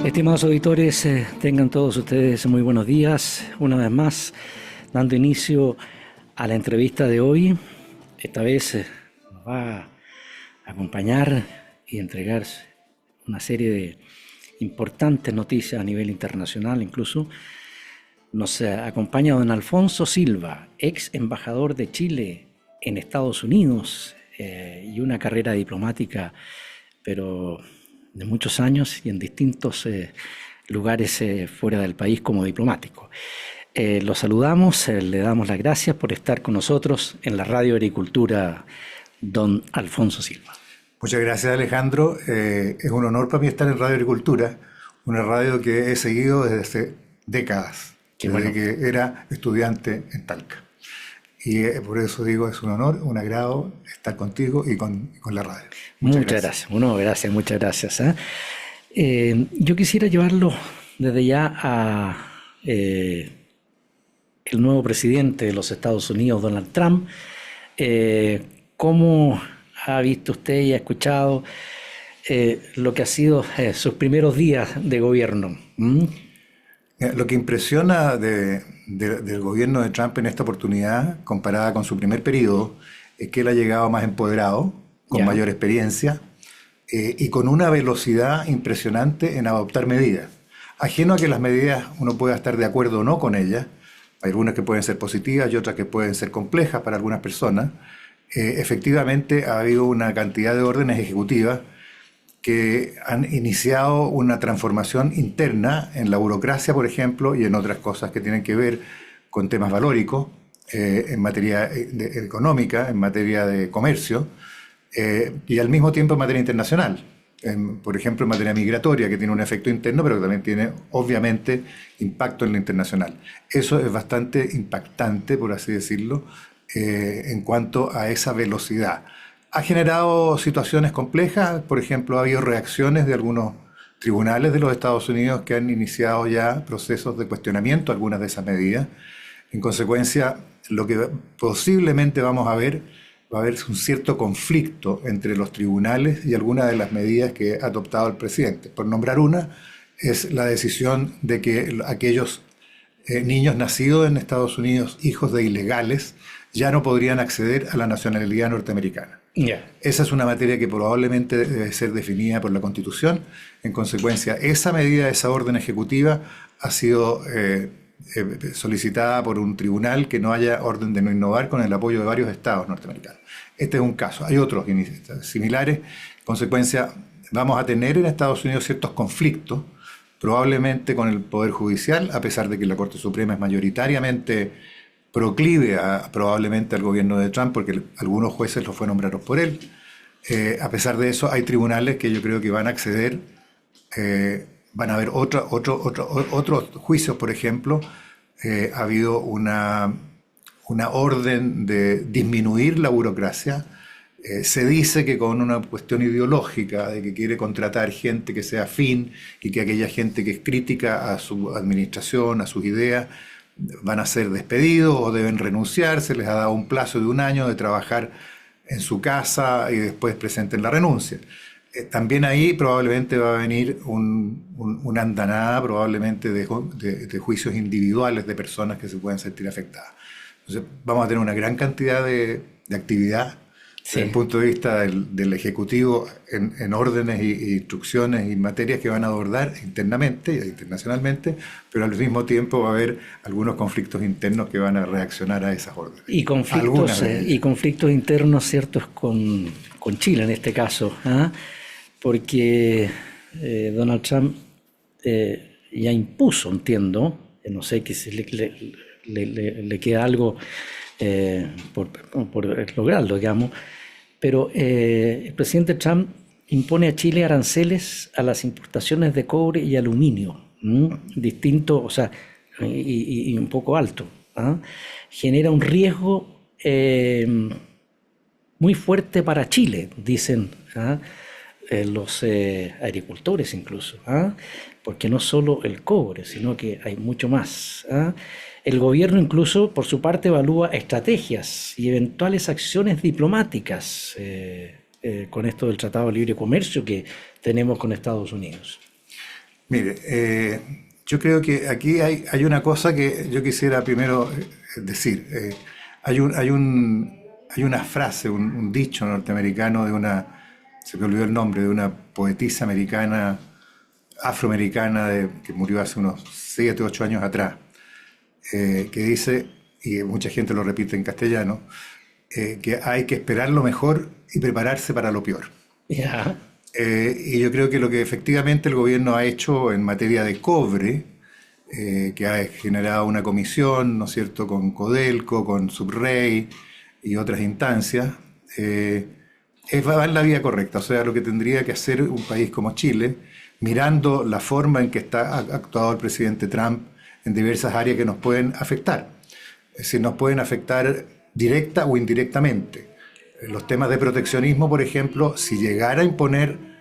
Estimados auditores, tengan todos ustedes muy buenos días. Una vez más, dando inicio a la entrevista de hoy. Esta vez nos va a acompañar y entregar una serie de importantes noticias a nivel internacional. Incluso nos acompaña don Alfonso Silva, ex embajador de Chile en Estados Unidos y una carrera diplomática, pero de muchos años y en distintos lugares fuera del país como diplomático. Lo saludamos, le damos las gracias por estar con nosotros en la Radio Agricultura, don Alfonso Silva. Muchas gracias, Alejandro. Es un honor para mí estar en Radio Agricultura, una radio que he seguido desde hace décadas, desde que era estudiante en Talca. Y por eso digo, es un honor, un agrado estar contigo y con la radio. Muchas gracias. Bueno, gracias, muchas gracias. Yo quisiera llevarlo desde ya a el nuevo presidente de los Estados Unidos, Donald Trump. ¿Cómo ha visto usted y ha escuchado lo que ha sido sus primeros días de gobierno? Lo que impresiona del gobierno de Trump en esta oportunidad, comparada con su primer periodo, es que él ha llegado más empoderado, con mayor experiencia y con una velocidad impresionante en adoptar medidas. Ajeno a que las medidas uno pueda estar de acuerdo o no con ellas, hay algunas que pueden ser positivas y otras que pueden ser complejas para algunas personas, efectivamente ha habido una cantidad de órdenes ejecutivas que han iniciado una transformación interna en la burocracia, por ejemplo, y en otras cosas que tienen que ver con temas valóricos, en materia económica, en materia de comercio, y al mismo tiempo en materia internacional. Por ejemplo, en materia migratoria, que tiene un efecto interno, pero que también tiene, obviamente, impacto en lo internacional. Eso es bastante impactante, por así decirlo, en cuanto a esa velocidad. Ha generado situaciones complejas. Por ejemplo, ha habido reacciones de algunos tribunales de los Estados Unidos que han iniciado ya procesos de cuestionamiento a algunas de esas medidas. En consecuencia, lo que posiblemente vamos a ver, va a haber un cierto conflicto entre los tribunales y algunas de las medidas que ha adoptado el presidente. Por nombrar una, es la decisión de que aquellos niños nacidos en Estados Unidos, hijos de ilegales, ya no podrían acceder a la nacionalidad norteamericana. Esa es una materia que probablemente debe ser definida por la Constitución. En consecuencia, esa medida, esa orden ejecutiva, ha sido solicitada por un tribunal que no haya orden de no innovar, con el apoyo de varios estados norteamericanos. Este es un caso. Hay otros similares. En consecuencia, vamos a tener en Estados Unidos ciertos conflictos, probablemente con el Poder Judicial, a pesar de que la Corte Suprema es mayoritariamente proclive probablemente al gobierno de Trump, porque algunos jueces lo fueron nombrados por él. A pesar de eso, hay tribunales que yo creo que van a acceder, van a haber otros juicios. Por ejemplo, ha habido una orden de disminuir la burocracia. Se dice que con una cuestión ideológica de que quiere contratar gente que sea afín y que aquella gente que es crítica a su administración, a sus ideas, van a ser despedidos o deben renunciar. Se les ha dado un plazo de 1 año de trabajar en su casa y después presenten la renuncia. También ahí probablemente va a venir una andanada probablemente de juicios individuales de personas que se pueden sentir afectadas. Entonces vamos a tener una gran cantidad de actividad. Sí. Desde el punto de vista del Ejecutivo en órdenes e instrucciones y materias que van a abordar internamente e internacionalmente, pero al mismo tiempo va a haber algunos conflictos internos que van a reaccionar a esas órdenes. Y conflictos internos, ciertos, con Chile en este caso, porque Donald Trump ya impuso, entiendo, no sé, que si le queda algo por lograrlo, digamos, pero el presidente Trump impone a Chile aranceles a las importaciones de cobre y aluminio, distinto, o sea, y un poco alto. Genera un riesgo muy fuerte para Chile, dicen los agricultores incluso, porque no solo el cobre, sino que hay mucho más. El gobierno incluso, por su parte, evalúa estrategias y eventuales acciones diplomáticas con esto del Tratado de Libre Comercio que tenemos con Estados Unidos. Mire, yo creo que aquí hay una cosa que yo quisiera primero decir. Hay una frase, un dicho norteamericano se me olvidó el nombre, de una poetisa americana, afroamericana, que murió hace unos 7 u 8 años atrás, que dice, y mucha gente lo repite en castellano, que hay que esperar lo mejor y prepararse para lo peor. Ya. Y yo creo que lo que efectivamente el gobierno ha hecho en materia de cobre, que ha generado una comisión, ¿no es cierto?, con Codelco, con Subrey y otras instancias, va en la vía correcta. O sea, lo que tendría que hacer un país como Chile, mirando la forma en que ha actuado el presidente Trump en diversas áreas que nos pueden afectar. Es decir, nos pueden afectar directa o indirectamente. Los temas de proteccionismo, por ejemplo, si llegara a imponer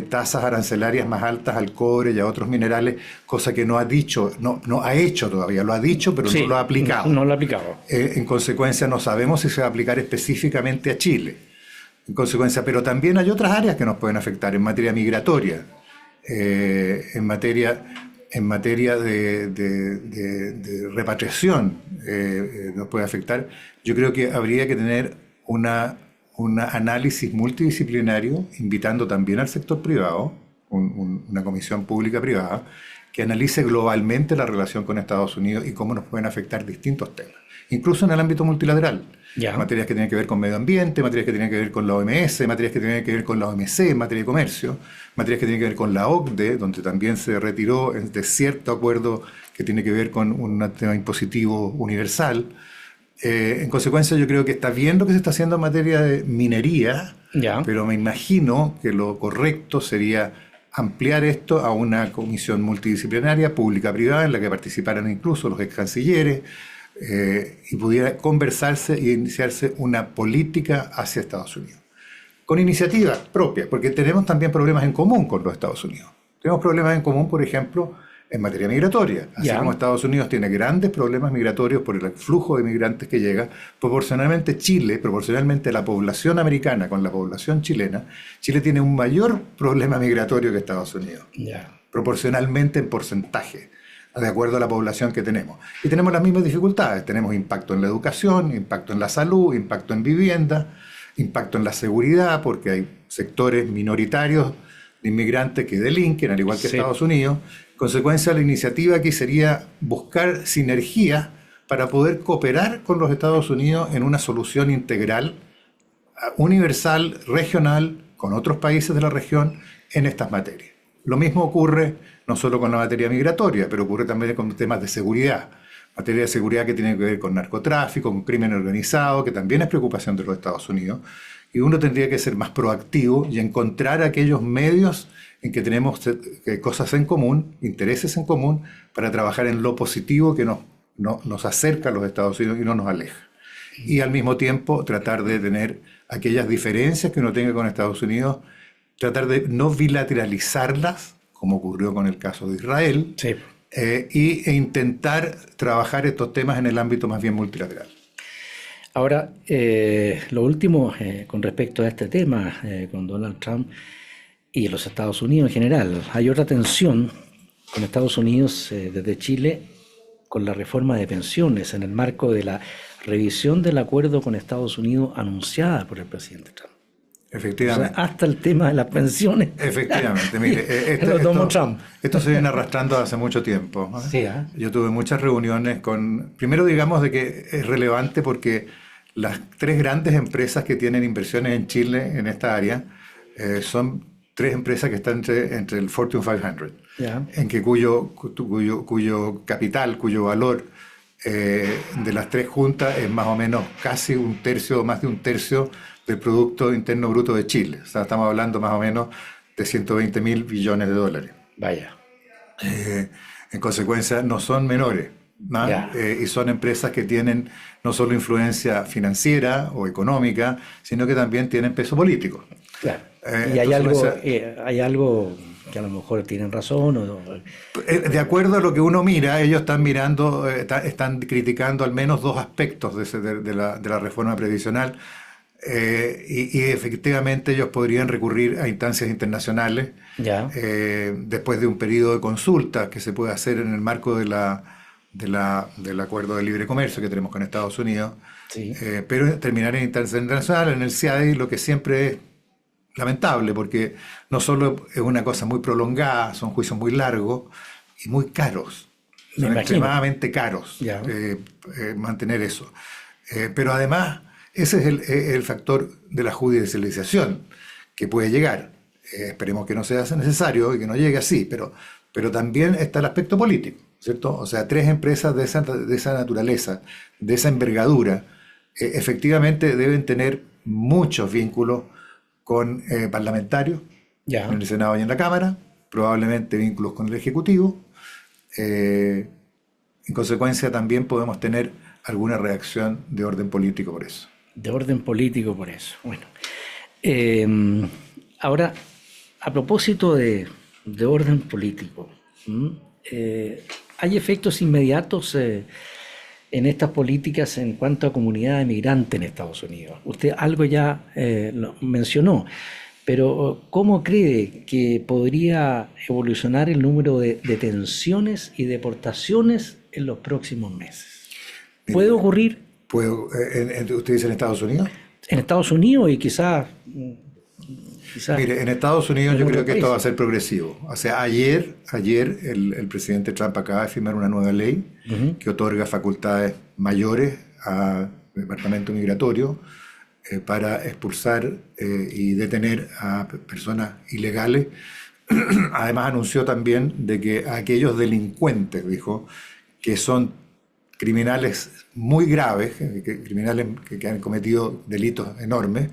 tasas arancelarias más altas al cobre y a otros minerales, cosa que no ha dicho, no ha hecho todavía, lo ha dicho, pero sí, no lo ha aplicado. No lo ha aplicado. En consecuencia, no sabemos si se va a aplicar específicamente a Chile. En consecuencia, pero también hay otras áreas que nos pueden afectar en materia migratoria, en materia de repatriación, nos puede afectar. Yo creo que habría que tener un análisis multidisciplinario, invitando también al sector privado, una comisión pública privada, que analice globalmente la relación con Estados Unidos y cómo nos pueden afectar distintos temas, incluso en el ámbito multilateral. Ya. Materias que tienen que ver con medio ambiente, materias que tienen que ver con la OMS, materias que tienen que ver con la OMC en materia de comercio, materias que tienen que ver con la OCDE, donde también se retiró de cierto acuerdo que tiene que ver con un tema impositivo universal. En consecuencia, yo creo que está bien lo que se está haciendo en materia de minería, ya, pero me imagino que lo correcto sería ampliar esto a una comisión multidisciplinaria, pública-privada, en la que participaran incluso los ex cancilleres, y pudiera conversarse y iniciarse una política hacia Estados Unidos. Con iniciativas propias, porque tenemos también problemas en común con los Estados Unidos. Tenemos problemas en común, por ejemplo, en materia migratoria. Así como Estados Unidos tiene grandes problemas migratorios por el flujo de migrantes que llega, proporcionalmente Chile, proporcionalmente la población americana con la población chilena, Chile tiene un mayor problema migratorio que Estados Unidos, proporcionalmente en porcentaje, de acuerdo a la población que tenemos. Y tenemos las mismas dificultades. Tenemos impacto en la educación, impacto en la salud, impacto en vivienda, impacto en la seguridad, porque hay sectores minoritarios de inmigrantes que delinquen, al igual que Estados Unidos. En consecuencia, la iniciativa aquí sería buscar sinergias para poder cooperar con los Estados Unidos en una solución integral, universal, regional, con otros países de la región en estas materias. Lo mismo ocurre no solo con la materia migratoria, pero ocurre también con temas de seguridad. Materia de seguridad que tiene que ver con narcotráfico, con crimen organizado, que también es preocupación de los Estados Unidos. Y uno tendría que ser más proactivo y encontrar aquellos medios en que tenemos cosas en común, intereses en común, para trabajar en lo positivo que nos acerca a los Estados Unidos y no nos aleja. Y al mismo tiempo tratar de tener aquellas diferencias que uno tenga con Estados Unidos, tratar de no bilateralizarlas, como ocurrió con el caso de Israel, e intentar trabajar estos temas en el ámbito más bien multilateral. Ahora, lo último con respecto a este tema, con Donald Trump y los Estados Unidos en general, hay otra tensión con Estados Unidos desde Chile con la reforma de pensiones en el marco de la revisión del acuerdo con Estados Unidos anunciada por el presidente Trump. Efectivamente. O sea, hasta el tema de las pensiones. Efectivamente, mire, esto se viene arrastrando hace mucho tiempo. Sí, Yo tuve muchas reuniones primero digamos de que es relevante porque las 3 grandes empresas que tienen inversiones en Chile en esta área son 3 empresas que están entre el Fortune 500, en que cuyo capital, cuyo valor de las 3 juntas es más o menos casi un tercio o más de un tercio del Producto Interno Bruto de Chile. O sea, estamos hablando más o menos de 120.000 billones de dólares. Vaya. En consecuencia, no son menores, ¿no? Y son empresas que tienen no solo influencia financiera o económica, sino que también tienen peso político. Claro. Y hay algo que a lo mejor tienen razón. De acuerdo a lo que uno mira, ellos están mirando, están criticando al menos 2 aspectos de la reforma previsional. y efectivamente ellos podrían recurrir a instancias internacionales Ya, después de un periodo de consulta que se puede hacer en el marco del acuerdo de libre comercio que tenemos con Estados Unidos, sí, pero terminar en instancias internacionales, en el CIADI, lo que siempre es lamentable, porque no solo es una cosa muy prolongada, son juicios muy largos y muy caros, me son imagino. extremadamente caros Ya, mantener eso. Pero además, ese es el factor de la judicialización que puede llegar. Esperemos que no sea necesario y que no llegue así, pero también está el aspecto político, ¿cierto? O sea, tres empresas de esa naturaleza, de esa envergadura, efectivamente deben tener muchos vínculos con parlamentarios, en ya. el Senado y en la Cámara, probablemente vínculos con el Ejecutivo. Eh, en consecuencia, también podemos tener alguna reacción de orden político por eso. De orden político por eso. Bueno, eh, ahora, a propósito de orden político, ¿m? ¿Hay efectos inmediatos en estas políticas en cuanto a comunidad migrante en Estados Unidos? Usted algo ya lo mencionó, pero ¿cómo cree que podría evolucionar el número de detenciones y deportaciones en los próximos meses? ¿Puede Mire, ocurrir ¿usted dice en Estados Unidos? en Estados Unidos y quizás Mire, en Estados Unidos en yo creo otros que esto va a países? ser progresivo. O sea, ayer el presidente Trump acaba de firmar una nueva ley Ujú. que otorga facultades mayores al Departamento Migratorio para expulsar y detener a personas ilegales. Además anunció también de que aquellos delincuentes, dijo, que son criminales muy graves, criminales que han cometido delitos enormes,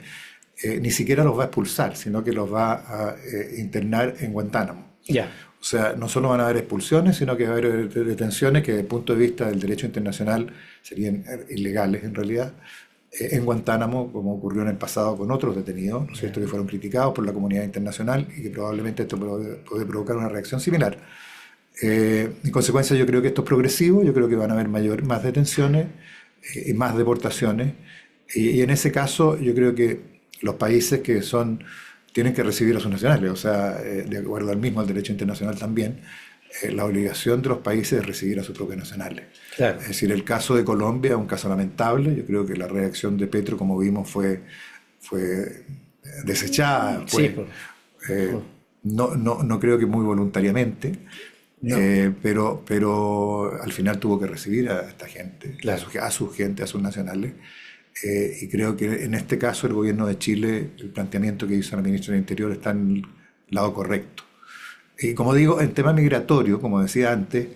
ni siquiera los va a expulsar, sino que los va a internar en Guantánamo. Ya, O sea, no solo van a haber expulsiones, sino que va a haber detenciones que desde el punto de vista del derecho internacional serían ilegales en realidad, en Guantánamo, como ocurrió en el pasado con otros detenidos, ¿no es cierto?, que fueron criticados por la comunidad internacional y que probablemente esto puede provocar una reacción similar. En consecuencia, yo creo que esto es progresivo, yo creo que van a haber más detenciones y más deportaciones, y en ese caso yo creo que los países tienen que recibir a sus nacionales, o sea, de acuerdo al derecho internacional también, la obligación de los países es recibir a sus propios nacionales. claro. Es decir, el caso de Colombia es un caso lamentable, yo creo que la reacción de Petro, como vimos, fue desechada, Sí, pues, eh, no creo que muy voluntariamente, no, pero al final tuvo que recibir a esta gente, claro. a su gente, a sus nacionales. Y creo que en este caso el gobierno de Chile, el planteamiento que hizo la ministra del Interior está en el lado correcto. Y como digo, en tema migratorio, como decía antes,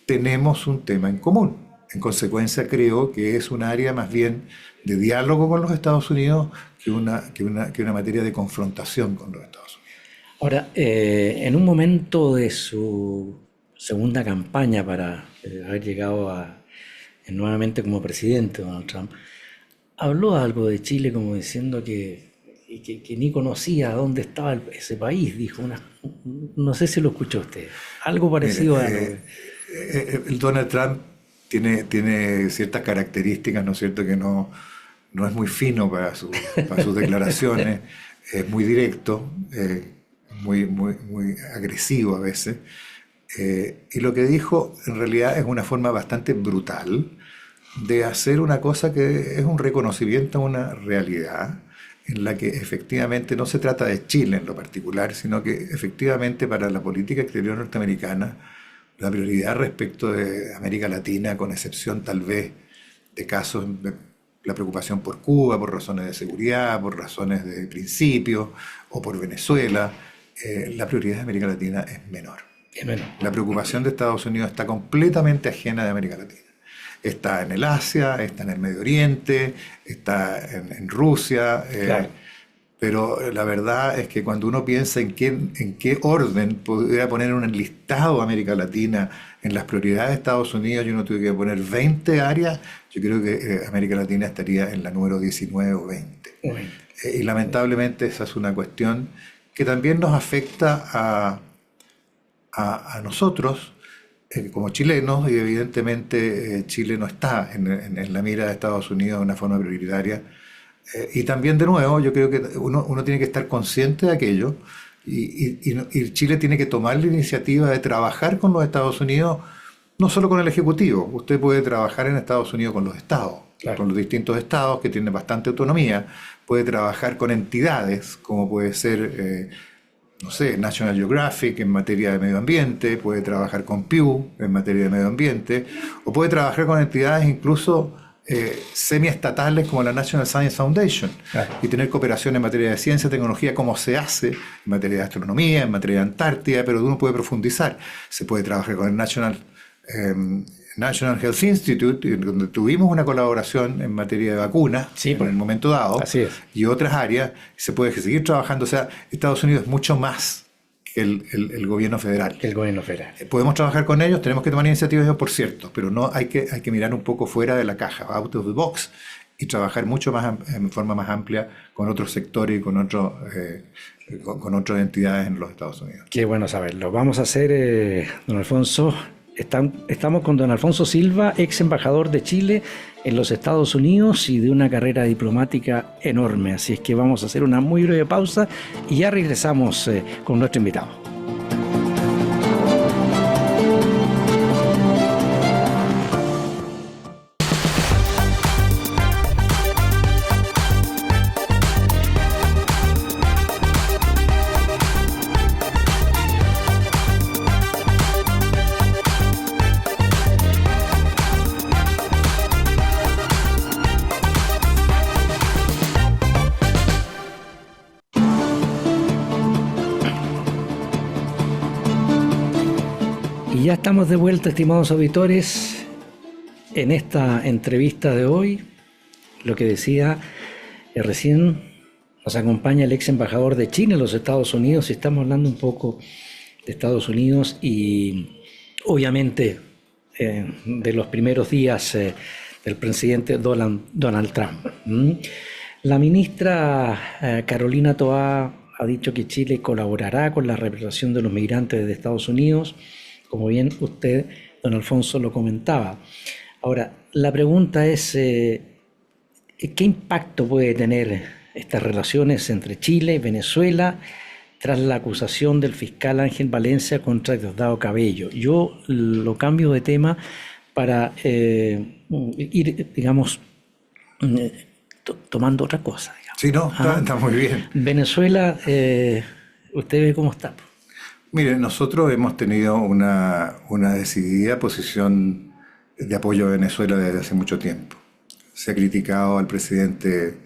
tenemos un tema en común. En consecuencia, creo que es un área más bien de diálogo con los Estados Unidos que una materia de confrontación con los Estados Unidos. Ahora, en un momento de su segunda campaña para haber llegado nuevamente como presidente, Donald Trump, habló algo de Chile como diciendo que ni conocía dónde estaba ese país, dijo. No sé si lo escuchó usted. Algo Mire, parecido a lo que... el Donald Trump tiene ciertas características, ¿no es cierto?, que no es muy fino para sus declaraciones, es muy directo, muy agresivo a veces. Y lo que dijo en realidad es una forma bastante brutal de hacer una cosa que es un reconocimiento a una realidad en la que efectivamente no se trata de Chile en lo particular, sino que efectivamente para la política exterior norteamericana la prioridad respecto de América Latina, con excepción tal vez de casos de la preocupación por Cuba, por razones de seguridad, por razones de principio, o por Venezuela, la prioridad de América Latina es menor. Bueno, La preocupación de Estados Unidos está completamente ajena de América Latina. Está en el Asia, está en el Medio Oriente, está en Rusia, claro, pero la verdad es que cuando uno piensa en qué orden podría poner un listado a América Latina en las prioridades de Estados Unidos, y uno tuviera que poner 20 áreas, yo creo que América Latina estaría en la número 19 o 20. bueno, Y lamentablemente esa es una cuestión que también nos afecta a nosotros como chilenos, y evidentemente Chile no está en la mira de Estados Unidos de una forma prioritaria, Y también, de nuevo, yo creo que uno tiene que estar consciente de aquello y Chile tiene que tomar la iniciativa de trabajar con los Estados Unidos, no solo con el Ejecutivo. Usted puede trabajar en Estados Unidos con los estados, claro, con los distintos estados que tienen bastante autonomía. Puede trabajar con entidades, como puede ser, no sé, National Geographic en materia de medio ambiente, puede trabajar con Pew en materia de medio ambiente, o puede trabajar con entidades incluso semiestatales como la National Science Foundation, claro, y tener cooperación en materia de ciencia y tecnología, como se hace en materia de astronomía, en materia de Antártida, pero uno puede profundizar. Se puede trabajar con el National Health Institute, donde tuvimos una colaboración en materia de vacunas, sí, en el momento dado, así es, y otras áreas. Se puede seguir trabajando. O sea, Estados Unidos es mucho más que el gobierno federal. El gobierno federal. Podemos trabajar con ellos, tenemos que tomar iniciativas, por cierto, pero no hay que mirar un poco fuera de la caja, out of the box, y trabajar mucho más en forma más amplia con otros sectores y con otras entidades en los Estados Unidos. Qué bueno saberlo. Vamos a hacer, don Alfonso, estamos con don Alfonso Silva, ex embajador de Chile en los Estados Unidos y de una carrera diplomática enorme. Así es que vamos a hacer una muy breve pausa y ya regresamos con nuestro invitado. Ya estamos de vuelta, estimados auditores, en esta entrevista de hoy. Lo que decía recién, nos acompaña el ex embajador de Chile en los Estados Unidos y estamos hablando un poco de Estados Unidos y obviamente de los primeros días del presidente Donald Trump. La ministra Carolina Toá ha dicho que Chile colaborará con la repatriación de los migrantes de Estados Unidos, como bien usted, don Alfonso, lo comentaba. Ahora, la pregunta es, ¿qué impacto puede tener estas relaciones entre Chile y Venezuela tras la acusación del fiscal Ángel Valencia contra Diosdado Cabello? Yo lo cambio de tema para ir, digamos, tomando otra cosa. Digamos. Sí, no, está muy bien. Venezuela, ¿usted ve cómo está? Mire, nosotros hemos tenido una decidida posición de apoyo a Venezuela desde hace mucho tiempo. Se ha criticado al presidente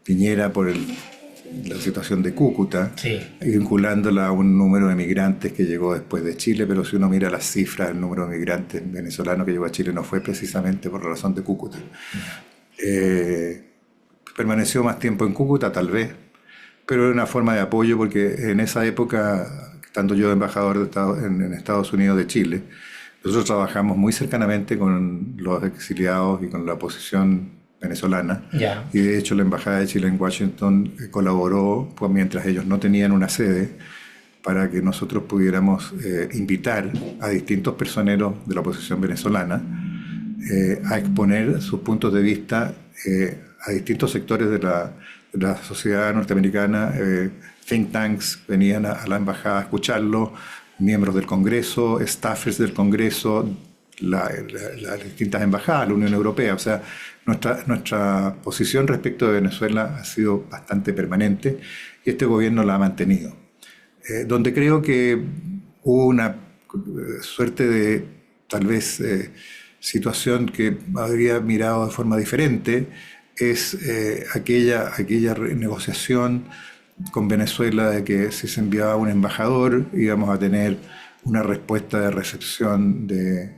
Piñera por la situación de Cúcuta, sí, vinculándola a un número de migrantes que llegó después de Chile, pero si uno mira las cifras, el número de migrantes venezolanos que llegó a Chile no fue precisamente por la razón de Cúcuta. Permaneció más tiempo en Cúcuta, tal vez, pero era una forma de apoyo porque en esa época, estando yo de embajador en Estados Unidos de Chile, nosotros trabajamos muy cercanamente con los exiliados y con la oposición venezolana. Yeah. Y de hecho la Embajada de Chile en Washington colaboró pues, mientras ellos no tenían una sede para que nosotros pudiéramos invitar a distintos personeros de la oposición venezolana a exponer sus puntos de vista a distintos sectores de la sociedad norteamericana. Think tanks venían a la embajada a escucharlo, miembros del Congreso, staffers del Congreso, las distintas embajadas, la Unión Europea. O sea, nuestra posición respecto de Venezuela ha sido bastante permanente y este gobierno la ha mantenido. Donde creo que hubo una suerte de, tal vez, situación que habría mirado de forma diferente, es aquella negociación con Venezuela de que si se enviaba un embajador íbamos a tener una respuesta de recepción de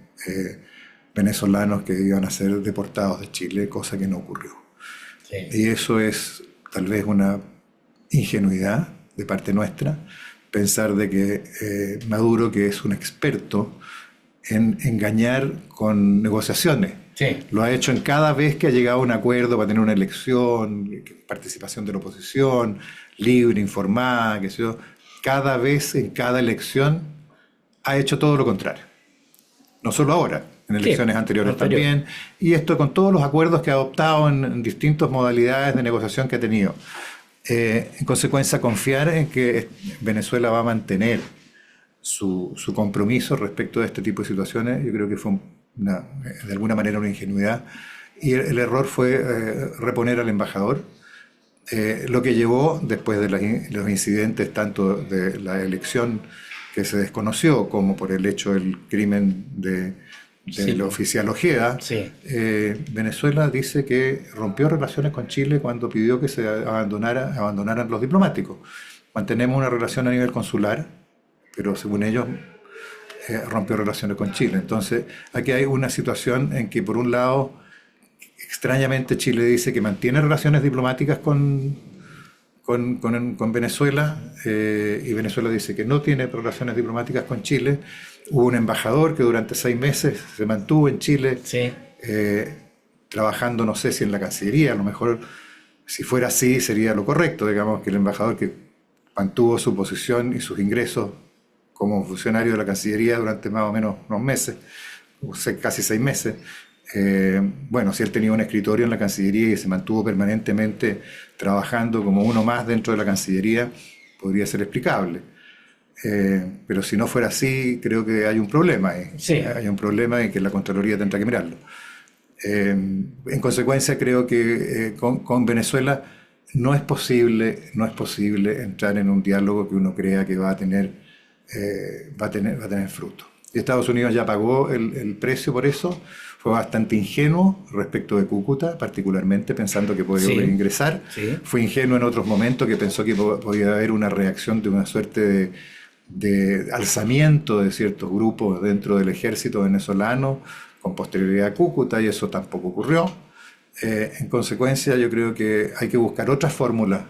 venezolanos que iban a ser deportados de Chile, cosa que no ocurrió. Sí. Y eso es tal vez una ingenuidad de parte nuestra, pensar de que Maduro, que es un experto en engañar con negociaciones, sí, lo ha hecho en cada vez que ha llegado a un acuerdo para tener una elección, participación de la oposición, libre, informada, qué sé yo. Cada vez, en cada elección, ha hecho todo lo contrario. No solo ahora, en elecciones anteriores también, y esto con todos los acuerdos que ha adoptado en distintas modalidades de negociación que ha tenido. En consecuencia, confiar en que Venezuela va a mantener su compromiso respecto de este tipo de situaciones, yo creo que fue de alguna manera una ingenuidad, y el error fue reponer al embajador, lo que llevó, después de los incidentes tanto de la elección que se desconoció como por el hecho del crimen del oficial Ojeda, Venezuela dice que rompió relaciones con Chile cuando pidió que se abandonaran los diplomáticos. Mantenemos una relación a nivel consular, pero según ellos rompió relaciones con Chile. Entonces aquí hay una situación en que por un lado, extrañamente, Chile dice que mantiene relaciones diplomáticas con Venezuela, y Venezuela dice que no tiene relaciones diplomáticas con Chile. Hubo un embajador que durante 6 meses se mantuvo en Chile, trabajando, no sé si en la Cancillería, a lo mejor si fuera así sería lo correcto, digamos, que el embajador que mantuvo su posición y sus ingresos como funcionario de la Cancillería durante más o menos unos meses, casi 6 meses, bueno, si él tenía un escritorio en la Cancillería y se mantuvo permanentemente trabajando como uno más dentro de la Cancillería, podría ser explicable. Pero si no fuera así, creo que hay un problema. Hay un problema en que la Contraloría tendrá que mirarlo. En consecuencia, creo que con Venezuela no es posible entrar en un diálogo que uno crea que va a tener fruto. Y Estados Unidos ya pagó el precio por eso. Fue bastante ingenuo respecto de Cúcuta, particularmente pensando que podía ingresar. Fue ingenuo en otros momentos, que pensó que podía haber una reacción de una suerte de alzamiento de ciertos grupos dentro del ejército venezolano con posterioridad a Cúcuta, y eso tampoco ocurrió. En consecuencia, yo creo que hay que buscar otras fórmulas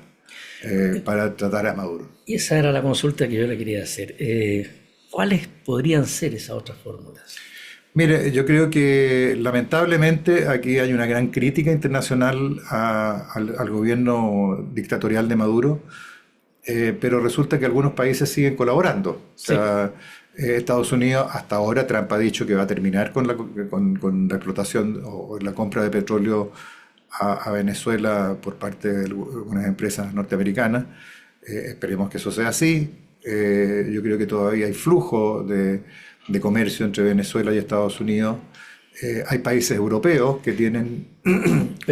para tratar a Maduro. Y esa era la consulta que yo le quería hacer. ¿Cuáles podrían ser esas otras fórmulas? Mire, yo creo que lamentablemente aquí hay una gran crítica internacional al gobierno dictatorial de Maduro, pero resulta que algunos países siguen colaborando. O sea, Estados Unidos, hasta ahora, Trump ha dicho que va a terminar con la explotación o la compra de petróleo a Venezuela por parte de algunas empresas norteamericanas. Esperemos que eso sea así. Yo creo que todavía hay flujo de comercio entre Venezuela y Estados Unidos. Hay países europeos que tienen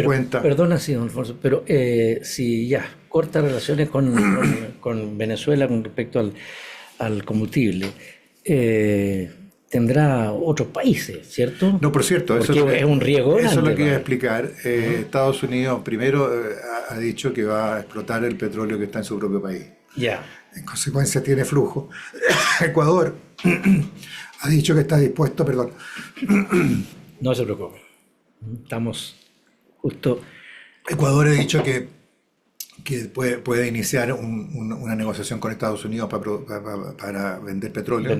cuenta. Perdona, sí, don Alfonso, pero si ya corta relaciones con Venezuela con respecto al combustible, tendrá otros países, ¿cierto? No, por cierto, eso es un riesgo grande. Eso es lo que iba a explicar. Estados Unidos primero ha dicho que va a explotar el petróleo que está en su propio país. Ya. En consecuencia tiene flujo. Ecuador ha dicho que está dispuesto, perdón. No se preocupe. Estamos justo. Ecuador ha dicho que puede iniciar una negociación con Estados Unidos para vender petróleo.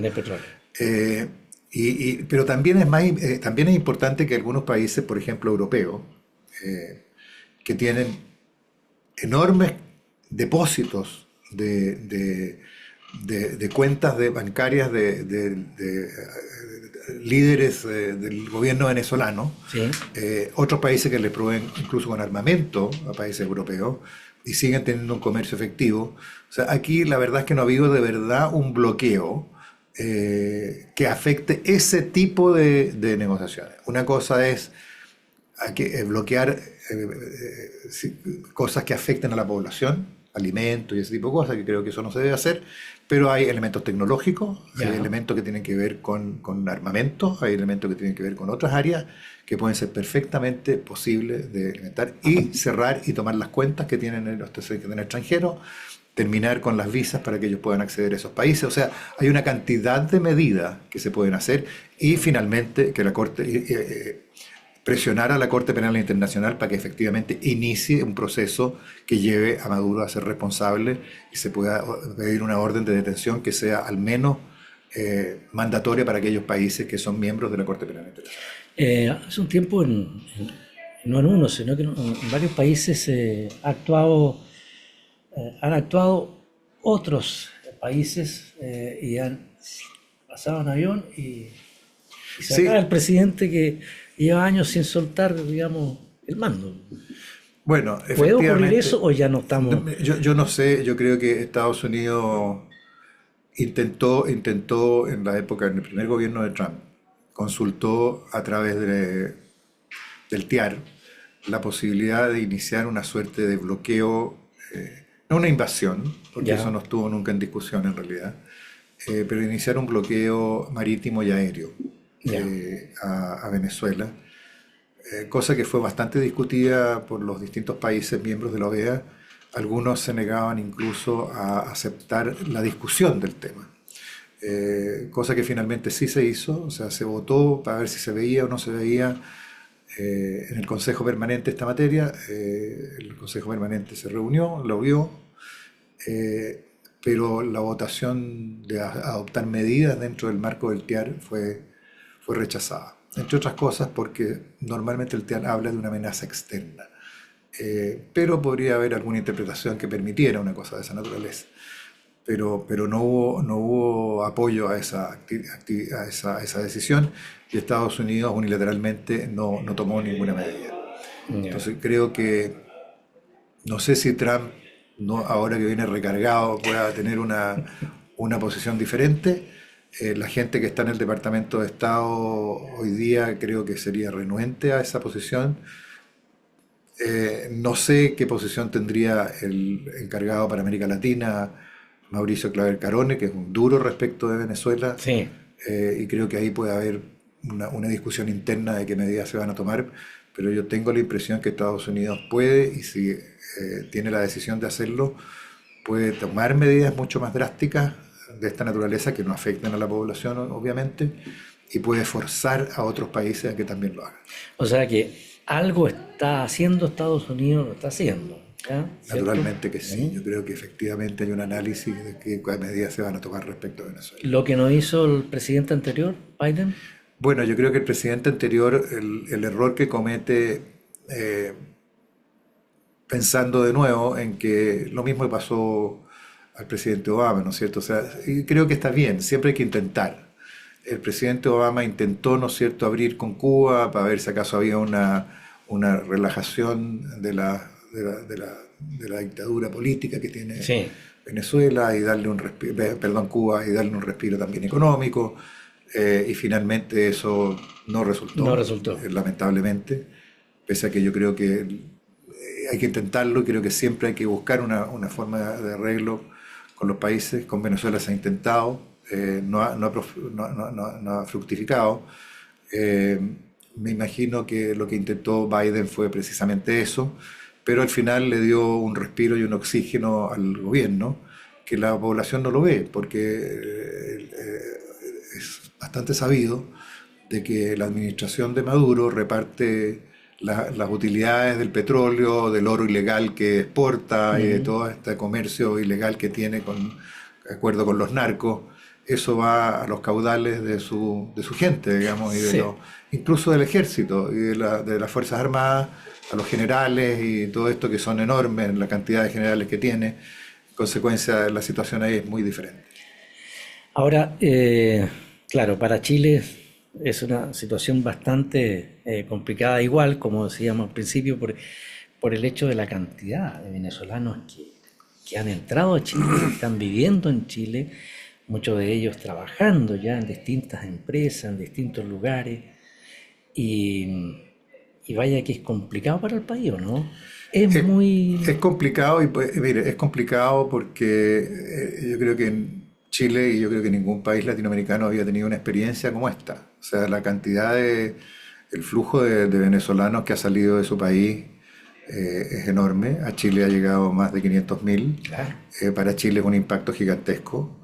Pero también es importante que algunos países, por ejemplo europeos, que tienen enormes depósitos de cuentas bancarias de líderes del gobierno venezolano, otros países que le proveen incluso con armamento a países europeos y siguen teniendo un comercio efectivo. O sea, aquí la verdad es que no ha habido de verdad un bloqueo que afecte ese tipo de negociaciones. Una cosa es bloquear cosas que afecten a la población, alimentos y ese tipo de cosas, que creo que eso no se debe hacer, pero hay elementos tecnológicos, hay elementos que tienen que ver con armamento, hay elementos que tienen que ver con otras áreas que pueden ser perfectamente posibles de alimentar y cerrar y tomar las cuentas que tienen los extranjeros, terminar con las visas para que ellos puedan acceder a esos países. O sea, hay una cantidad de medidas que se pueden hacer y finalmente que la Corte presionar a la Corte Penal Internacional para que efectivamente inicie un proceso que lleve a Maduro a ser responsable y se pueda pedir una orden de detención que sea al menos mandatoria para aquellos países que son miembros de la Corte Penal Internacional. Hace un tiempo, no en uno, sino que en varios países han actuado otros países y han pasado en avión y Y se Sí, acaba el presidente que lleva años sin soltar, digamos, el mando. bueno, ¿Puede ocurrir efectivamente, eso o ya no estamos? yo no sé, yo creo que Estados Unidos intentó en la época, en el primer gobierno de Trump, consultó a través del TIAR la posibilidad de iniciar una suerte de bloqueo, no una invasión, porque eso Ya, no estuvo nunca en discusión en realidad, pero iniciar un bloqueo marítimo y aéreo ya, a Venezuela, cosa que fue bastante discutida por los distintos países miembros de la OEA. Algunos se negaban incluso a aceptar la discusión del tema, cosa que finalmente sí se hizo, o sea, se votó para ver si se veía o no se veía en el Consejo Permanente esta materia. El Consejo Permanente se reunió, lo vio, eh, pero la votación de adoptar medidas dentro del marco del TIAR fue rechazada. Entre otras cosas porque normalmente el TIAR habla de una amenaza externa, pero podría haber alguna interpretación que permitiera una cosa de esa naturaleza. Pero no hubo apoyo a esa decisión y Estados Unidos unilateralmente no tomó ninguna medida. ya. Entonces creo que no sé si Trump, no, ahora que viene recargado, pueda tener una posición diferente. La gente que está en el Departamento de Estado hoy día creo que sería renuente a esa posición. No sé qué posición tendría el encargado para América Latina, Mauricio Claver Carone, que es un duro respecto de Venezuela, Sí, y creo que ahí puede haber una discusión interna de qué medidas se van a tomar, pero yo tengo la impresión que Estados Unidos puede, y si tiene la decisión de hacerlo, puede tomar medidas mucho más drásticas de esta naturaleza que no afecten a la población, obviamente, y puede forzar a otros países a que también lo hagan. o sea que algo está haciendo Estados Unidos, lo está haciendo, ¿ya? ¿Cierto? Naturalmente que sí, ¿Mm? yo creo que efectivamente hay un análisis de qué medidas se van a tomar respecto a Venezuela. Lo que no hizo el presidente anterior, Biden. Bueno, yo creo que el presidente anterior, el error que comete, eh, pensando de nuevo en que lo mismo le pasó al presidente Obama, ¿no es cierto? O sea, y creo que está bien, siempre hay que intentar. El presidente Obama intentó, ¿no es cierto?, abrir con Cuba para ver si acaso había una relajación de la dictadura política que tiene Sí, Venezuela y darle un respiro, perdón, Cuba, y darle un respiro también económico. Y finalmente eso no no resultó, resultó. lamentablemente, pese a que yo creo que hay que intentarlo y creo que siempre hay que buscar una forma de arreglo con los países. Con Venezuela se ha intentado, no ha fructificado. Eh, Me imagino que lo que intentó Biden fue precisamente eso, pero al final le dio un respiro y un oxígeno al gobierno que la población no lo ve, porque es bastante sabido de que la administración de Maduro reparte las utilidades del petróleo, del oro ilegal que exporta y de Ujú. todo este comercio ilegal que tiene de acuerdo con los narcos. Eso va a los caudales de su gente, digamos, y Sí. incluso del ejército y de las Fuerzas Armadas, a los generales y todo esto que son enormes, la cantidad de generales que tiene. En consecuencia, la situación ahí es muy diferente. Ahora, claro, para Chile es una situación bastante complicada, igual, como decíamos al principio, por el hecho de la cantidad de venezolanos que han entrado a Chile, que están viviendo en Chile, muchos de ellos trabajando ya en distintas empresas, en distintos lugares, y, y vaya que es complicado para el país, ¿o no? Es Es, muy... es complicado y pues, mire, es complicado porque yo creo que en Chile y yo creo que ningún país latinoamericano había tenido una experiencia como esta. O sea, el flujo de venezolanos que ha salido de su país es enorme. A Chile ha llegado más de 500.000. Claro, Para Chile es un impacto gigantesco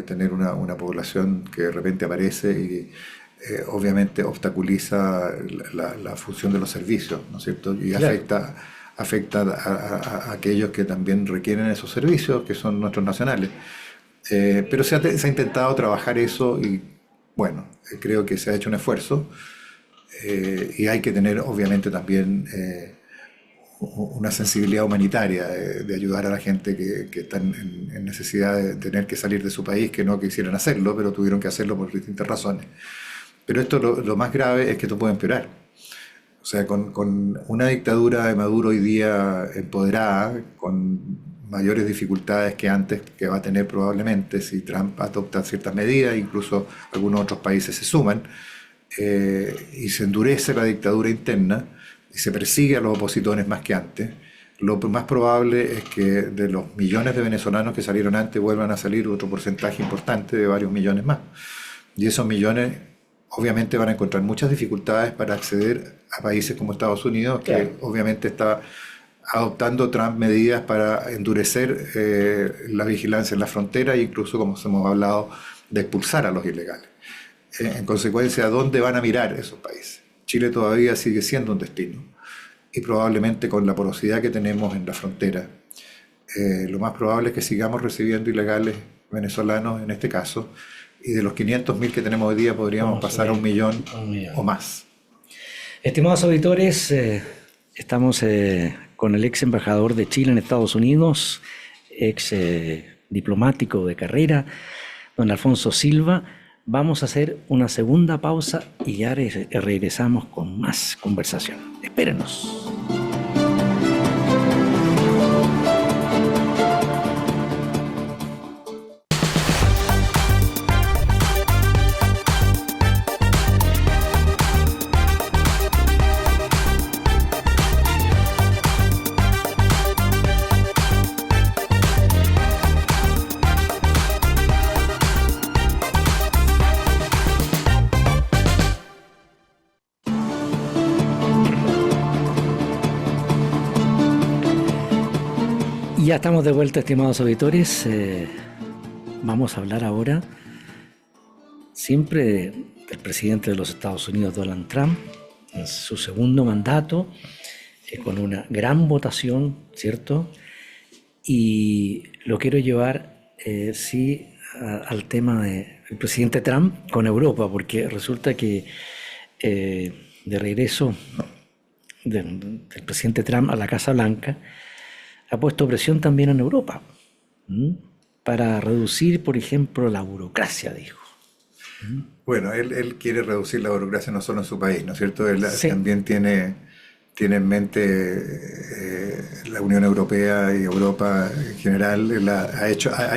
tener una población que de repente aparece y obviamente obstaculiza la función de los servicios, ¿no es cierto? Y claro. afecta a aquellos que también requieren esos servicios, que son nuestros nacionales. Pero se ha intentado trabajar eso y bueno, creo que se ha hecho un esfuerzo y hay que tener obviamente también una sensibilidad humanitaria de ayudar a la gente que está en necesidad de tener que salir de su país, que no quisieran hacerlo, pero tuvieron que hacerlo por distintas razones. Pero esto lo más grave es que esto puede empeorar. O sea, con una dictadura de Maduro hoy día empoderada, con mayores dificultades que antes, que va a tener probablemente si Trump adopta ciertas medidas, incluso algunos otros países se suman, y se endurece la dictadura interna y se persigue a los opositores más que antes, lo más probable es que de los millones de venezolanos que salieron antes vuelvan a salir otro porcentaje importante de varios millones más. Y esos millones obviamente van a encontrar muchas dificultades para acceder a países como Estados Unidos, que claro, obviamente está adoptando Trump medidas para endurecer la vigilancia en la frontera e incluso, como hemos hablado, de expulsar a los ilegales. En consecuencia, ¿a dónde van a mirar esos países? Chile todavía sigue siendo un destino y probablemente con la porosidad que tenemos en la frontera, lo más probable es que sigamos recibiendo ilegales venezolanos en este caso, y de los 500.000 que tenemos hoy día podríamos pasar a 1 millón o más. Estimados auditores, estamos con el ex embajador de Chile en Estados Unidos, ex diplomático de carrera, don Alfonso Silva. Vamos a hacer una segunda pausa y ya regresamos con más conversación. Espérenos. Ya estamos de vuelta, estimados auditores. Vamos a hablar ahora siempre del presidente de los Estados Unidos, Donald Trump, en su segundo mandato, con una gran votación, ¿cierto? Y lo quiero llevar, al tema del presidente Trump con Europa, porque resulta que de regreso del presidente Trump a la Casa Blanca, ha puesto presión también en Europa para reducir, por ejemplo, la burocracia, dijo. Bueno, él quiere reducir la burocracia no solo en su país, ¿no es cierto? Él sí, también tiene en mente la Unión Europea y Europa en general. Ha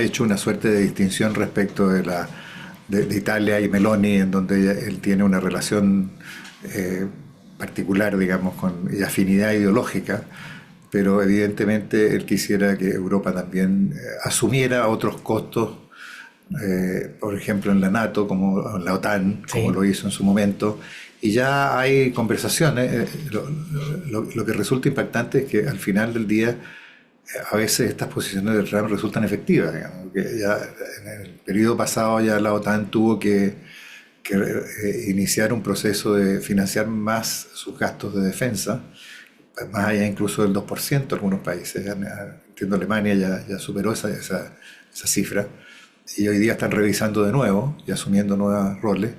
hecho una suerte de distinción respecto de Italia y Meloni, en donde él tiene una relación particular, digamos, y afinidad ideológica. Pero evidentemente él quisiera que Europa también asumiera otros costos, por ejemplo en la NATO, como en la OTAN, sí, como lo hizo en su momento, y ya hay conversaciones. Lo que resulta impactante es que al final del día a veces estas posiciones de Trump resultan efectivas, digamos, que ya en el periodo pasado ya la OTAN tuvo que iniciar un proceso de financiar más sus gastos de defensa, más allá incluso del 2%, algunos países, entiendo Alemania ya superó esa cifra, y hoy día están revisando de nuevo y asumiendo nuevos roles.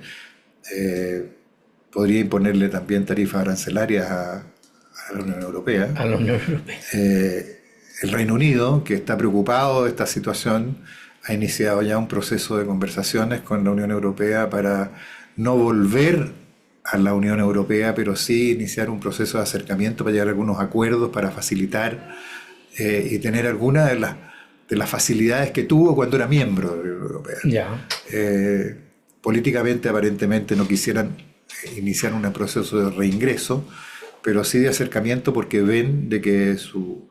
Podría imponerle también tarifas arancelarias a la Unión Europea. A la Unión Europea. El Reino Unido, que está preocupado de esta situación, ha iniciado ya un proceso de conversaciones con la Unión Europea para no volver a la Unión Europea, pero sí iniciar un proceso de acercamiento para llegar a algunos acuerdos, para facilitar y tener algunas de las facilidades que tuvo cuando era miembro de la Unión Europea. Yeah. Políticamente, aparentemente, no quisieran iniciar un proceso de reingreso, pero sí de acercamiento, porque ven de que su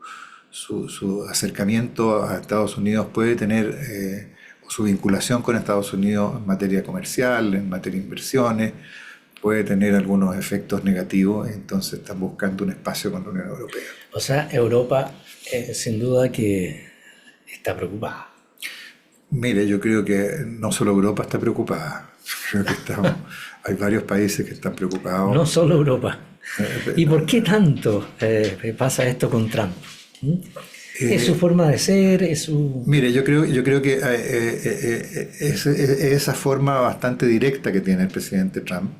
acercamiento a Estados Unidos puede tener, su vinculación con Estados Unidos en materia comercial, en materia de inversiones, puede tener algunos efectos negativos, entonces están buscando un espacio con la Unión Europea. O sea, Europa sin duda que está preocupada. Mire, yo creo que no solo Europa está preocupada, creo que hay varios países que están preocupados. No solo Europa. ¿Y por qué tanto pasa esto con Trump? ¿Es su forma de ser? ¿Es su...? Mire, yo creo que es esa forma bastante directa que tiene el presidente Trump.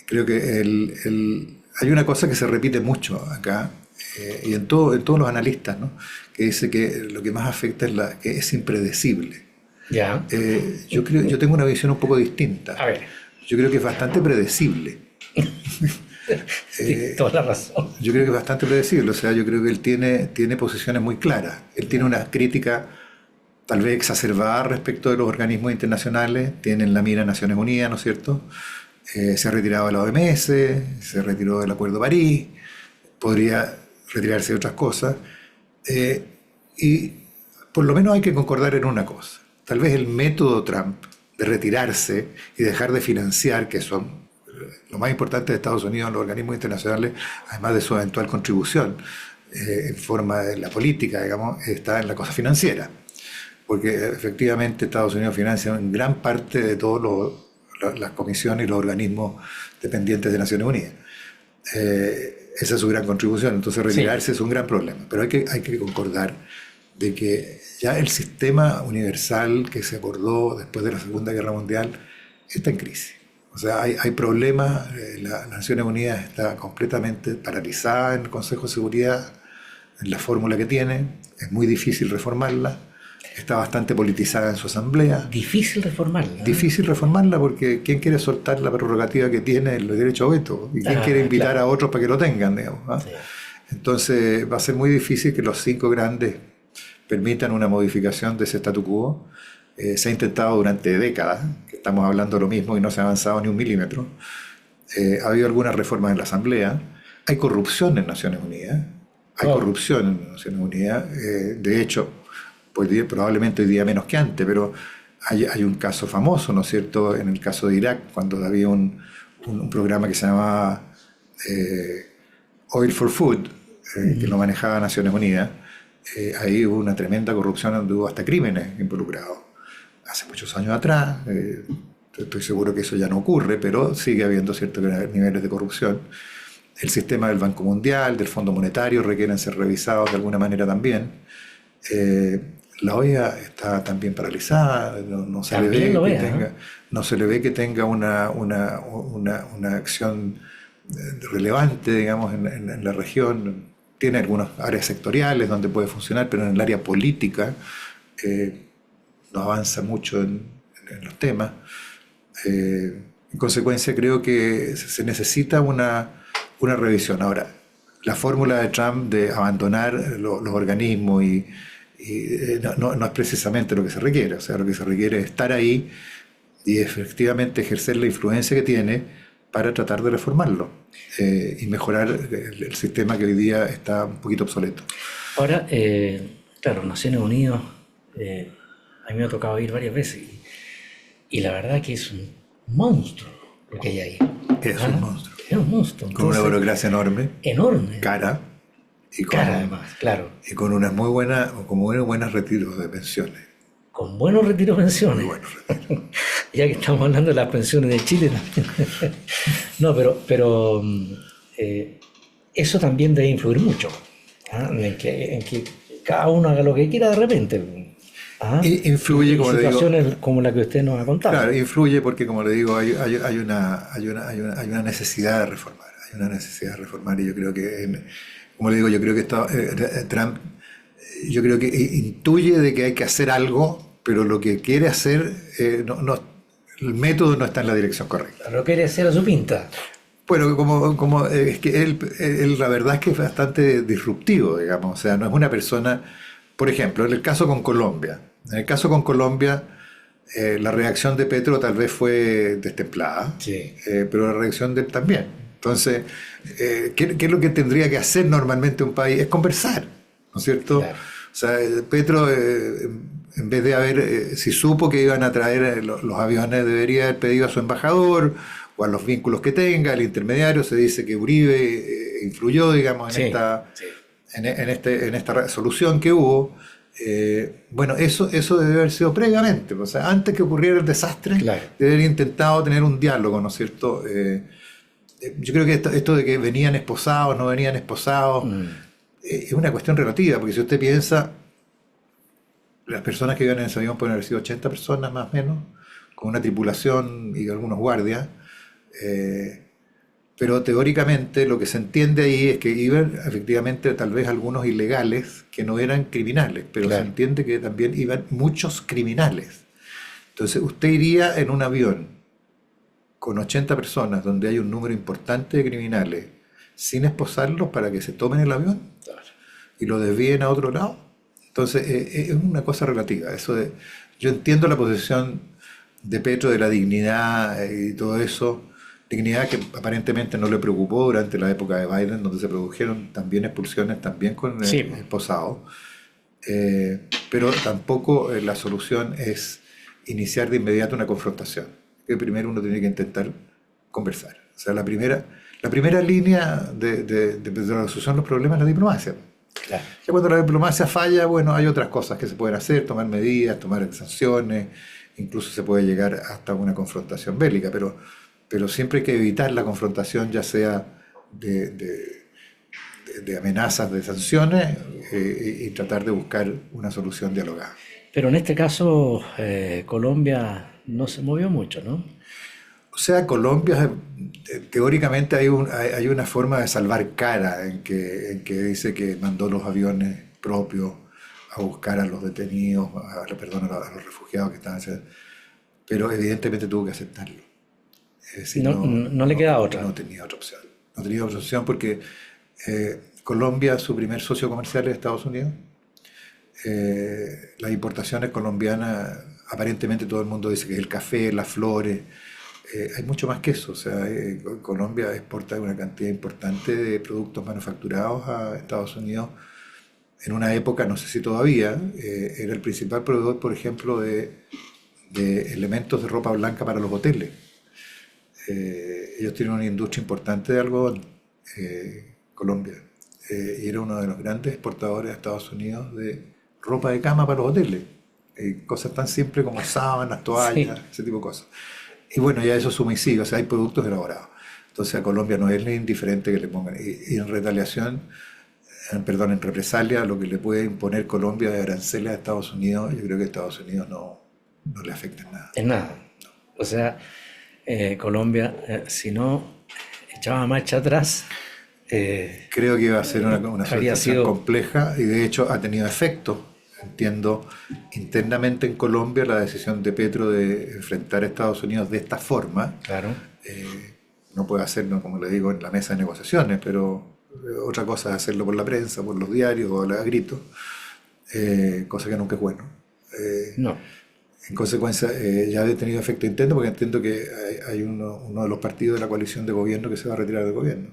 Creo que hay una cosa que se repite mucho acá, y en todos los analistas, ¿no? Que dice que lo que más afecta es que es impredecible. Ya. Yo tengo una visión un poco distinta. A ver. yo creo que es bastante predecible. Tienes toda la razón. Yo creo que es bastante predecible, o sea, yo creo que él tiene posiciones muy claras. Él tiene una crítica tal vez exacerbada respecto de los organismos internacionales, tiene en la mira Naciones Unidas, ¿no es cierto? Se ha retirado de la OMS, se retiró del Acuerdo de París, podría retirarse de otras cosas, y por lo menos hay que concordar en una cosa. Tal vez el método Trump de retirarse y dejar de financiar, que son lo más importante de Estados Unidos en los organismos internacionales, además de su eventual contribución en forma de la política, digamos, está en la cosa financiera. Porque efectivamente Estados Unidos financia en gran parte de todas las comisiones y los organismos dependientes de Naciones Unidas. Esa es su gran contribución, entonces retirarse es un gran problema. Pero hay que concordar de que ya el sistema universal que se acordó después de la Segunda Guerra Mundial está en crisis. O sea, hay problemas, las Naciones Unidas está completamente paralizada en el Consejo de Seguridad, en la fórmula que tiene, es muy difícil reformarla, está bastante politizada en su asamblea. Difícil reformarla. Difícil reformarla porque ¿quién quiere soltar la prerrogativa que tiene el derecho a veto? ¿Y quién quiere invitar a otros para que lo tengan? Digamos, ¿no? Sí. Entonces va a ser muy difícil que los 5 grandes permitan una modificación de ese statu quo. Se ha intentado durante décadas, que estamos hablando de lo mismo y no se ha avanzado ni un milímetro. Ha habido algunas reformas en la Asamblea. Hay corrupción en Naciones Unidas. Hay corrupción en Naciones Unidas. De hecho, pues, probablemente hoy día menos que antes, pero hay un caso famoso, ¿no es cierto?, en el caso de Irak, cuando había un programa que se llamaba Oil for Food, que lo manejaba Naciones Unidas. Ahí hubo una tremenda corrupción donde hubo hasta crímenes involucrados. Hace muchos años atrás, estoy seguro que eso ya no ocurre, pero sigue habiendo ciertos niveles de corrupción. El sistema del Banco Mundial, del Fondo Monetario requieren ser revisados de alguna manera también. La OEA está también paralizada, no se le ve que tenga una acción relevante, digamos, en la región. Tiene algunas áreas sectoriales donde puede funcionar, pero en el área política no avanza mucho en los temas. En consecuencia, creo que se necesita una revisión. Ahora, la fórmula de Trump de abandonar los organismos no es precisamente lo que se requiere. O sea, lo que se requiere es estar ahí y efectivamente ejercer la influencia que tiene para tratar de reformarlo y mejorar el sistema que hoy día está un poquito obsoleto. Ahora, claro, Naciones Unidas, a mí me ha tocado ir varias veces y la verdad que es un monstruo lo que hay ahí. Es un monstruo. Es un monstruo. Con una burocracia enorme. Enorme. Cara. Cara además, claro. Y con unas muy buenas retiros de pensiones. Con buenos retiros de pensiones. Muy buenos retiros. Ya que estamos hablando de las pensiones de Chile también. No, pero eso también debe influir mucho, en que cada uno haga lo que quiera de repente. Influye, como le digo, situaciones como la que usted nos ha contado. Claro, influye porque, como le digo, hay una necesidad de reformar. Hay una necesidad de reformar y yo creo que, como le digo, yo creo que Trump, yo creo que intuye de que hay que hacer algo, pero lo que quiere hacer, el método no está en la dirección correcta. Lo quiere hacer a su pinta. Bueno, como es que él la verdad es que es bastante disruptivo, digamos. O sea, no es una persona. Por ejemplo, en el caso con Colombia. En el caso con Colombia, la reacción de Petro tal vez fue destemplada, sí. Pero la reacción de él también. Entonces, ¿qué es lo que tendría que hacer normalmente un país? Es conversar, ¿no es cierto? Claro. O sea, Petro, en vez de si supo que iban a traer los aviones, debería haber pedido a su embajador o a los vínculos que tenga, el intermediario. Se dice que Uribe influyó, digamos, en esta resolución que hubo. Bueno, eso debe haber sido previamente. O sea, antes que ocurriera el desastre, claro, debe haber intentado tener un diálogo, ¿no es cierto? Yo creo que esto de que venían esposados, no venían esposados, es una cuestión relativa, porque si usted piensa, las personas que iban en ese avión pueden haber sido 80 personas más o menos, con una tripulación y algunos guardias, pero teóricamente lo que se entiende ahí es que iban efectivamente tal vez algunos ilegales que no eran criminales, pero claro, se entiende que también iban muchos criminales. Entonces usted iría en un avión con 80 personas, donde hay un número importante de criminales, sin esposarlos para que se tomen el avión y lo desvíen a otro lado. Entonces, es una cosa relativa. Yo entiendo la posición de Petro de la dignidad y todo eso, dignidad que aparentemente no le preocupó durante la época de Biden, donde se produjeron también expulsiones, también con esposados. Pero tampoco la solución es iniciar de inmediato una confrontación. Que primero uno tiene que intentar conversar. O sea, la primera línea de la solución de los problemas es la diplomacia. Claro. Ya cuando la diplomacia falla, bueno, hay otras cosas que se pueden hacer, tomar medidas, tomar sanciones, incluso se puede llegar hasta una confrontación bélica, pero siempre hay que evitar la confrontación, ya sea de amenazas de sanciones y tratar de buscar una solución dialogada. Pero en este caso, Colombia no se movió mucho, ¿no? O sea, Colombia, teóricamente hay una forma de salvar cara en que dice que mandó los aviones propios a buscar a los detenidos, a los refugiados que estaban haciendo, pero evidentemente tuvo que aceptarlo. Es decir, no le queda otra. No tenía otra opción. No tenía otra opción porque Colombia, su primer socio comercial es Estados Unidos. Las importaciones colombianas, aparentemente todo el mundo dice que es el café, las flores. Hay mucho más que eso. O sea, Colombia exporta una cantidad importante de productos manufacturados a Estados Unidos. En una época, no sé si todavía, era el principal proveedor, por ejemplo, de elementos de ropa blanca para los hoteles. Ellos tienen una industria importante de algodón, Colombia, y era uno de los grandes exportadores a Estados Unidos de ropa de cama para los hoteles. Cosas tan simples como sábanas, toallas, ese tipo de cosas. Y bueno, ya eso suma y sigue, o sea, hay productos elaborados. Entonces a Colombia no es indiferente que le pongan. Y en retaliación, en represalia, lo que le puede imponer Colombia de aranceles a Estados Unidos, yo creo que a Estados Unidos no le afecta en nada. En nada. No. O sea, Colombia, si no echaba marcha atrás... creo que iba a ser una situación compleja y de hecho ha tenido efecto. Entiendo internamente en Colombia la decisión de Petro de enfrentar a Estados Unidos de esta forma. Claro. No puede hacerlo, como le digo, en la mesa de negociaciones, pero otra cosa es hacerlo por la prensa, por los diarios o a gritos, cosa que nunca es bueno. No. En consecuencia, ya ha tenido efecto interno porque entiendo que hay uno de los partidos de la coalición de gobierno que se va a retirar del gobierno.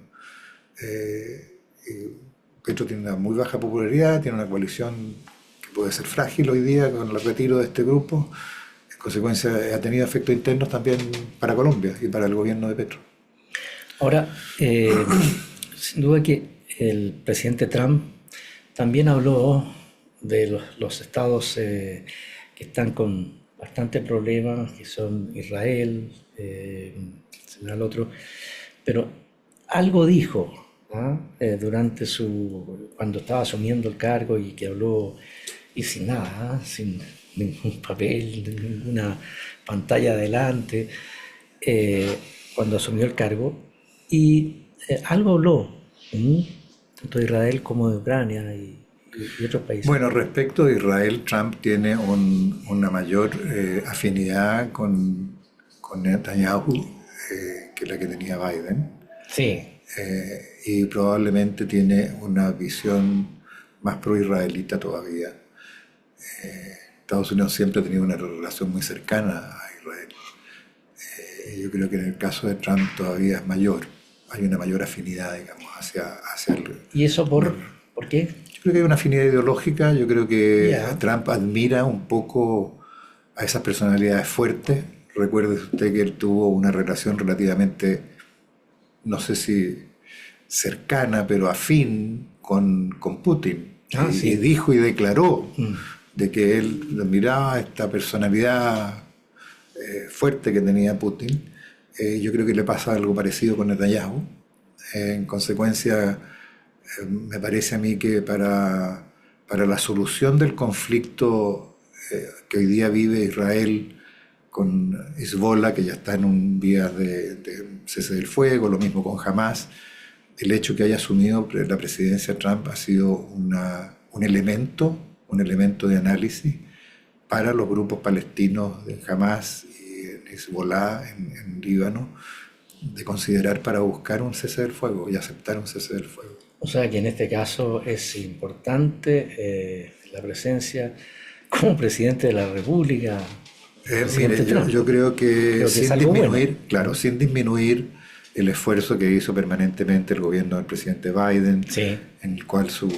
Petro tiene una muy baja popularidad, tiene una coalición puede ser frágil hoy día con el retiro de este grupo. En consecuencia, ha tenido efectos internos también para Colombia y para el gobierno de Petro. Ahora, sin duda que el presidente Trump también habló de los estados que están con bastante problemas, que son Israel, se me da el otro, pero algo dijo durante cuando estaba asumiendo el cargo y que habló y sin nada, sin ningún papel, ninguna pantalla adelante, cuando asumió el cargo, y algo habló, tanto de Israel como de Ucrania y otros países. Bueno, respecto de Israel, Trump tiene una mayor afinidad con Netanyahu que la que tenía Biden. Sí. Y probablemente tiene una visión más pro-israelita todavía. Estados Unidos siempre ha tenido una relación muy cercana a Israel. Yo creo que en el caso de Trump todavía es mayor. Hay una mayor afinidad, digamos, hacia el... ¿Y eso por qué? Yo creo que hay una afinidad ideológica. Yo creo que Trump admira un poco a esas personalidades fuertes. Recuerde usted que él tuvo una relación relativamente, no sé si cercana, pero afín con Putin. Y dijo y declaró de que él admiraba esta personalidad fuerte que tenía Putin. Yo creo que le pasa algo parecido con Netanyahu. En consecuencia, me parece a mí que para la solución del conflicto que hoy día vive Israel con Hezbollah, que ya está en un vía de cese del fuego, lo mismo con Hamas, el hecho que haya asumido la presidencia Trump ha sido un elemento de análisis para los grupos palestinos de Hamas y en Hezbollah, en Líbano, de considerar para buscar un cese del fuego y aceptar un cese del fuego. O sea que en este caso es importante la presencia como presidente de la República. Mire, yo creo que sin disminuir, bueno. Claro, sin disminuir el esfuerzo que hizo permanentemente el gobierno del presidente Biden, sí, en el cual su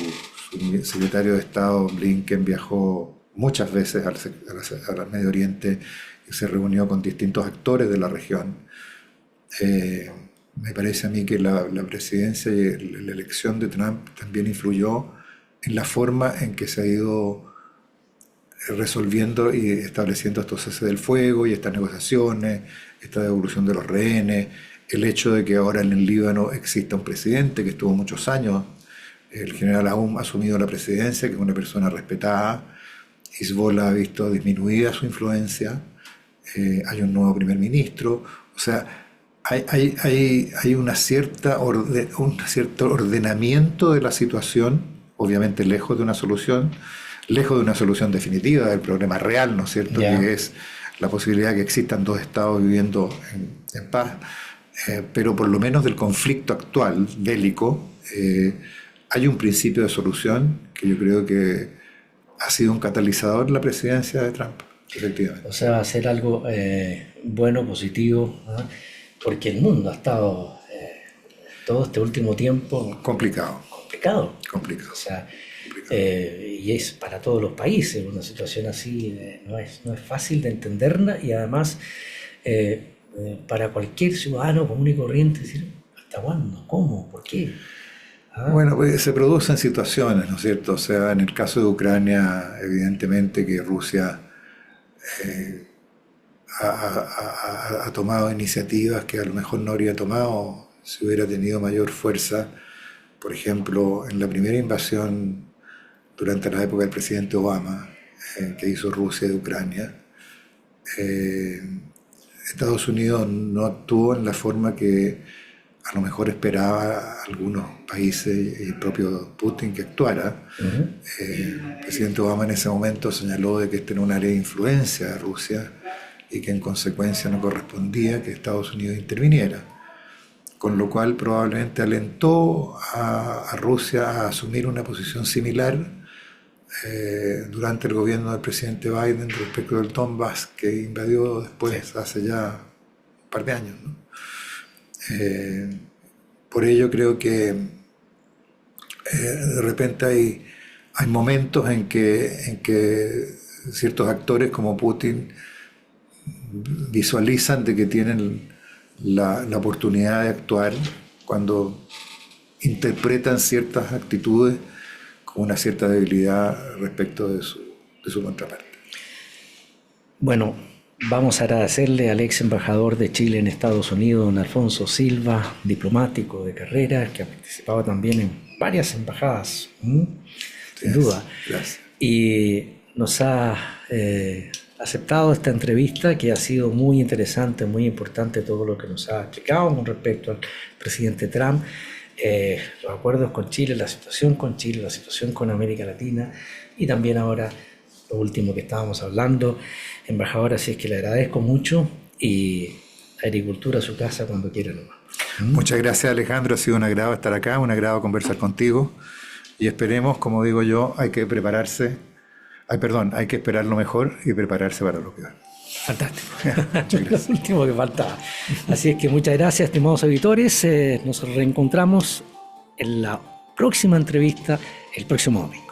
secretario de Estado Blinken viajó muchas veces al Medio Oriente y se reunió con distintos actores de la región. Me parece a mí que la presidencia y la elección de Trump también influyó en la forma en que se ha ido resolviendo y estableciendo estos ceses del fuego y estas negociaciones, esta devolución de los rehenes, el hecho de que ahora en el Líbano exista un presidente que estuvo muchos años, el general Aoun ha asumido la presidencia, que es una persona respetada, Hezbollah ha visto disminuida su influencia, hay un nuevo primer ministro, o sea, hay un cierto ordenamiento de la situación, obviamente lejos de una solución definitiva del problema real, ¿no es cierto?, que es la posibilidad de que existan dos estados viviendo en paz, pero por lo menos del conflicto actual, bélico, hay un principio de solución que yo creo que ha sido un catalizador la presidencia de Trump, efectivamente. O sea, va a ser algo bueno, positivo, ¿no? Porque el mundo ha estado todo este último tiempo complicado. O sea, y es para todos los países una situación así, no es fácil de entenderla, y además para cualquier ciudadano común y corriente decir, ¿hasta cuándo? ¿Cómo? ¿Por qué? Bueno, pues se producen situaciones, ¿no es cierto? O sea, en el caso de Ucrania, evidentemente que Rusia ha tomado iniciativas que a lo mejor no habría tomado si hubiera tenido mayor fuerza. Por ejemplo, en la primera invasión durante la época del presidente Obama, que hizo Rusia de Ucrania, Estados Unidos no actuó en la forma que a lo mejor esperaba algunos países y el propio Putin que actuara. El presidente Obama en ese momento señaló de que este era un área de influencia de Rusia y que en consecuencia no correspondía que Estados Unidos interviniera, con lo cual probablemente alentó a Rusia a asumir una posición similar durante el gobierno del presidente Biden respecto del Donbass, que invadió después, hace ya un par de años, ¿no? Por ello creo que de repente hay momentos en que ciertos actores como Putin visualizan de que tienen la oportunidad de actuar cuando interpretan ciertas actitudes con una cierta debilidad respecto de su contraparte. Bueno, vamos a agradecerle al ex embajador de Chile en Estados Unidos, don Alfonso Silva, diplomático de carrera, que ha participado también en varias embajadas, sin duda. Gracias. Y nos ha aceptado esta entrevista, que ha sido muy interesante, muy importante todo lo que nos ha explicado con respecto al presidente Trump, los acuerdos con Chile, la situación con América Latina, y también ahora lo último que estábamos hablando. Embajador, así es que le agradezco mucho, y agricultura a su casa cuando quiera nomás. Muchas gracias, Alejandro, ha sido un agrado estar acá, un agrado conversar contigo, y esperemos, como digo yo, hay que esperar lo mejor y prepararse para lo que va. Fantástico. Lo último que faltaba. Así es que muchas gracias, estimados auditores. Nos reencontramos en la próxima entrevista el próximo domingo.